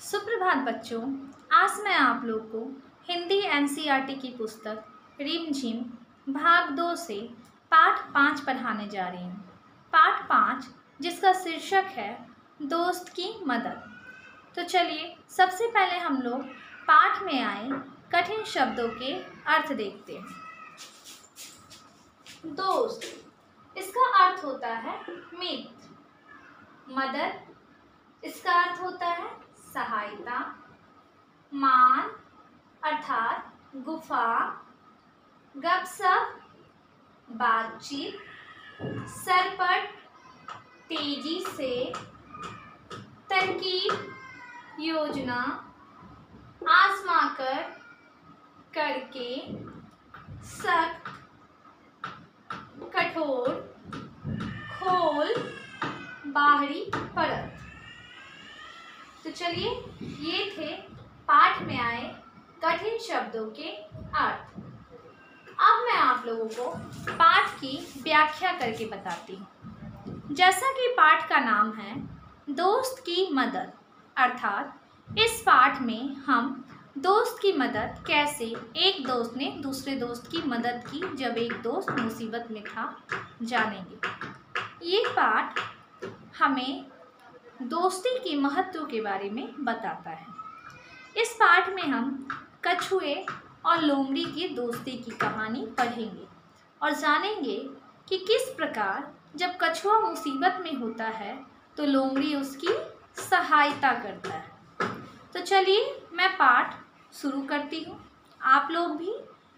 सुप्रभात बच्चों। आज मैं आप लोग को हिंदी एनसीईआरटी की पुस्तक रिमझिम भाग 2 से पाठ 5 पढ़ाने जा रही हूँ। पाठ 5 जिसका शीर्षक है दोस्त की मदद। तो चलिए सबसे पहले हम लोग पाठ में आए कठिन शब्दों के अर्थ देखते हैं। दोस्त, इसका अर्थ होता है मित्र। मदद, इसका अर्थ होता है सहायता। मान अर्थात गुफा। गपशप, बातचीत। सरपट, तेजी से। तरकीब, योजना। आजमाकर, करके। सख्त, कठोर। खोल, बाहरी परत। तो चलिए ये थे पाठ में आए कठिन शब्दों के अर्थ। अब मैं आप लोगों को पाठ की व्याख्या करके बताती हूँ। जैसा कि पाठ का नाम है दोस्त की मदद, अर्थात इस पाठ में हम दोस्त की मदद कैसे, एक दोस्त ने दूसरे दोस्त की मदद की जब एक दोस्त मुसीबत में था, जानेंगे। ये पाठ हमें दोस्ती के महत्व के बारे में बताता है। इस पाठ में हम कछुए और लोमड़ी की दोस्ती की कहानी पढ़ेंगे और जानेंगे कि किस प्रकार जब कछुआ मुसीबत में होता है तो लोमड़ी उसकी सहायता करता है। तो चलिए मैं पाठ शुरू करती हूँ। आप लोग भी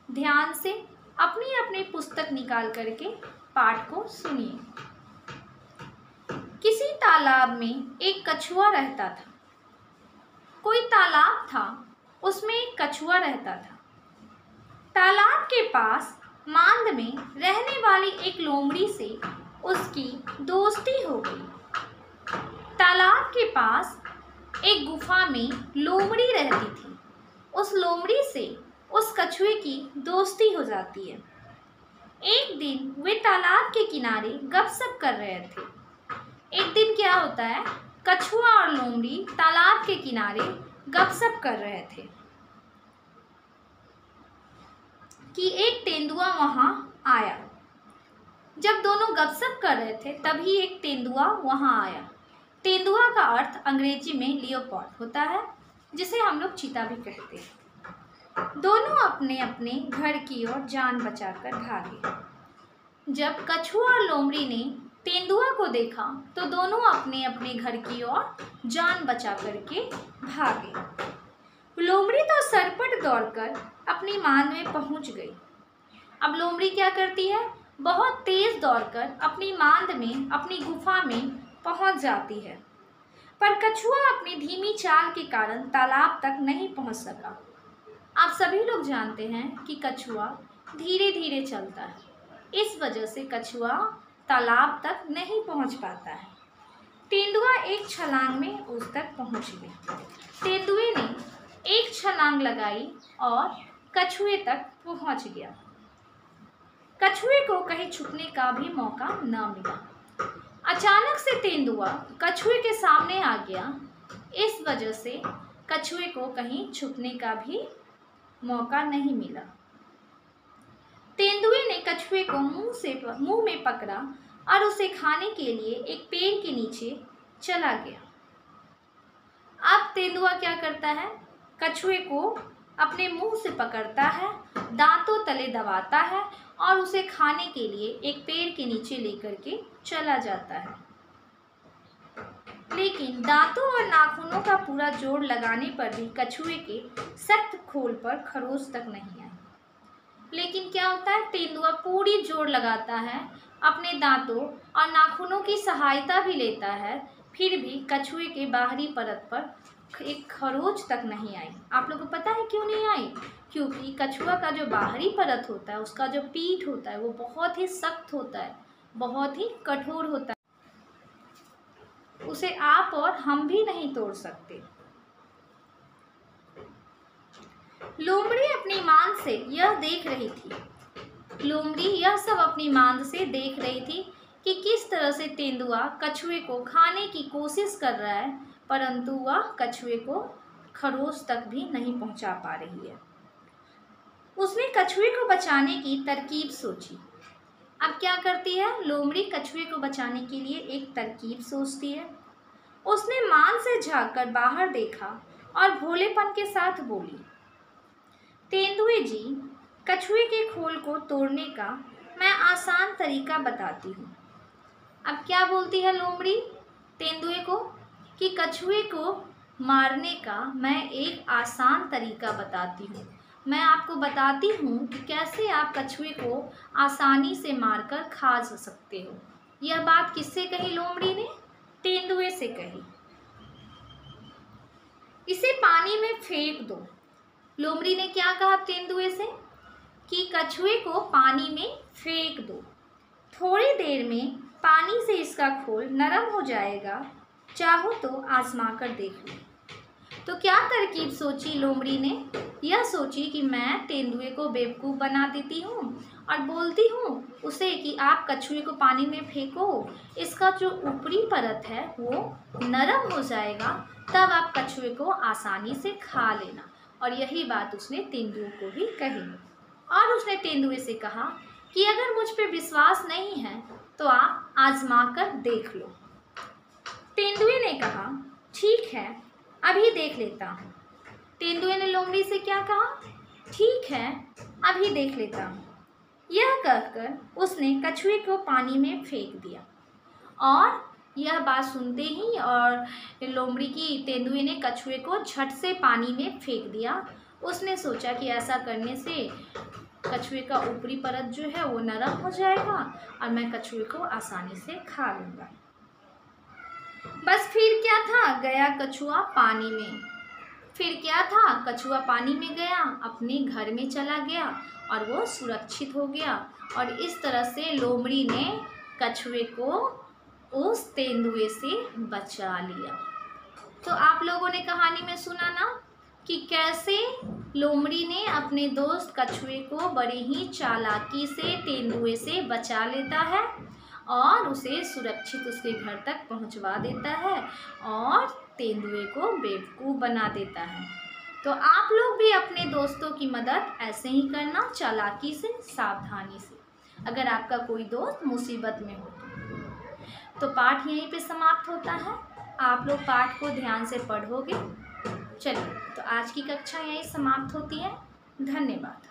ध्यान से अपनी अपनी पुस्तक निकाल करके पाठ को सुनिए। किसी तालाब में एक कछुआ रहता था। कोई तालाब था, उसमें एक कछुआ रहता था। तालाब के पास मांद में रहने वाली एक लोमड़ी से उसकी दोस्ती हो गई। तालाब के पास एक गुफा में लोमड़ी रहती थी। उस लोमड़ी से उस कछुए की दोस्ती हो जाती है। एक दिन वे तालाब के किनारे गपशप कर रहे थे। एक दिन क्या होता है, कछुआ और लोमड़ी तालाब के किनारे गपशप कर रहे थे कि एक तेंदुआ वहां आया। जब दोनों गपशप कर रहे थे तभी एक तेंदुआ वहां आया। तेंदुआ का अर्थ अंग्रेजी में लियोपार्ड होता है, जिसे हम लोग चीता भी कहते हैं। दोनों अपने अपने घर की ओर जान बचाकर भागे। जब कछुआ और लोमड़ी ने तेंदुआ को देखा तो दोनों अपने अपने घर की ओर जान बचा करके भागे। लोमड़ी तो सरपट दौड़कर अपनी मांद में पहुंच गई। अब लोमड़ी क्या करती है, बहुत तेज दौड़कर अपनी मांद में, अपनी गुफा में पहुंच जाती है। पर कछुआ अपनी धीमी चाल के कारण तालाब तक नहीं पहुंच सका। आप सभी लोग जानते हैं कि कछुआ धीरे धीरे चलता है, इस वजह से कछुआ तालाब तक नहीं पहुंच पाता है। तेंदुआ एक छलांग में उस तक पहुंच गया। तेंदुए ने एक छलांग लगाई और कछुए तक पहुंच गया। कछुए को कहीं छुपने का भी मौका न मिला। अचानक से तेंदुआ कछुए के सामने आ गया। इस वजह से कछुए को कहीं छुपने का भी मौका नहीं मिला। तेंदुए ने कछुए को मुंह में पकड़ा और उसे खाने के लिए एक पेड़ के नीचे चला गया। अब तेंदुआ क्या करता है, कछुए को अपने मुंह से पकड़ता है, दांतों तले दबाता है और उसे खाने के लिए एक पेड़ के नीचे लेकर के चला जाता है। लेकिन दांतों और नाखूनों का पूरा जोर लगाने पर भी कछुए के सख्त खोल पर खरोच तक नहीं आई। लेकिन क्या होता है, तेंदुआ पूरी जोर लगाता है, अपने दांतों और नाखूनों की सहायता भी लेता है, फिर भी कछुए के बाहरी परत पर एक खरोच तक नहीं आई। आप लोगों को पता है क्यों नहीं आई? क्योंकि कछुआ का जो बाहरी परत होता है, उसका जो पीठ होता है, वो बहुत ही सख्त होता है, बहुत ही कठोर होता है। उसे आप और हम भी नहीं तोड़ सकते। लोमड़ी अपनी मांद से यह देख रही थी। लोमड़ी यह सब अपनी मांद से देख रही थी कि किस तरह से तेंदुआ कछुए को खाने की कोशिश कर रहा है, परंतु वह कछुए को खरोच तक भी नहीं पहुंचा पा रही है। उसने कछुए को बचाने की तरकीब सोची। अब क्या करती है लोमड़ी? कछुए को बचाने के लिए एक तरकीब सोचती है। उसने मान से झांककर बाहर देखा और भोलेपन के साथ बोली, तेंदुए जी, कछुए के खोल को तोड़ने का मैं आसान तरीका बताती हूँ। अब क्या बोलती है लोमड़ी तेंदुए को कि कछुए को मारने का मैं एक आसान तरीका बताती हूँ। मैं आपको बताती हूँ कि कैसे आप कछुए को आसानी से मारकर खा सकते हो। यह बात किससे कही लोमड़ी ने? तेंदुए से कही। इसे पानी में फेंक दो। लोमड़ी ने क्या कहा तेंदुए से कि कछुए को पानी में फेंक दो। थोड़ी देर में पानी से इसका खोल नरम हो जाएगा, चाहो तो आजमा कर देख लो। तो क्या तरकीब सोची लोमड़ी ने? यह सोची कि मैं तेंदुए को बेवकूफ़ बना देती हूँ और बोलती हूँ उसे कि आप कछुए को पानी में फेंको, इसका जो ऊपरी परत है वो नरम हो जाएगा, तब आप कछुए को आसानी से खा लेना। और यही बात उसने तेंदुए को भी कही। और उसने तेंदुए से कहा कि अगर मुझ पे विश्वास नहीं है तो आप आजमा कर देख लो। तेंदुए ने कहा, ठीक है, अभी देख लेता हूँ। तेंदुए ने लोमड़ी से क्या कहा? ठीक है, अभी देख लेता हूँ। यह कहकर उसने कछुए को पानी में फेंक दिया। और यह बात सुनते ही और लोमड़ी की तेंदुए ने कछुए को झट से पानी में फेंक दिया। उसने सोचा कि ऐसा करने से कछुए का ऊपरी परत जो है वो नरम हो जाएगा और मैं कछुए को आसानी से खा लूँगा। बस फिर क्या था, गया कछुआ पानी में। फिर क्या था, कछुआ पानी में गया, अपने घर में चला गया और वो सुरक्षित हो गया। और इस तरह से लोमड़ी ने कछुए को उस तेंदुए से बचा लिया। तो आप लोगों ने कहानी में सुना ना कि कैसे लोमड़ी ने अपने दोस्त कछुए को बड़ी ही चालाकी से तेंदुए से बचा लेता है और उसे सुरक्षित उसके घर तक पहुंचवा देता है और तेंदुए को बेवकूफ़ बना देता है। तो आप लोग भी अपने दोस्तों की मदद ऐसे ही करना, चालाकी से, सावधानी से, अगर आपका कोई दोस्त मुसीबत में हो तो। पाठ यहीं पे समाप्त होता है। आप लोग पाठ को ध्यान से पढ़ोगे। चलिए, तो आज की कक्षा यहीं समाप्त होती है। धन्यवाद।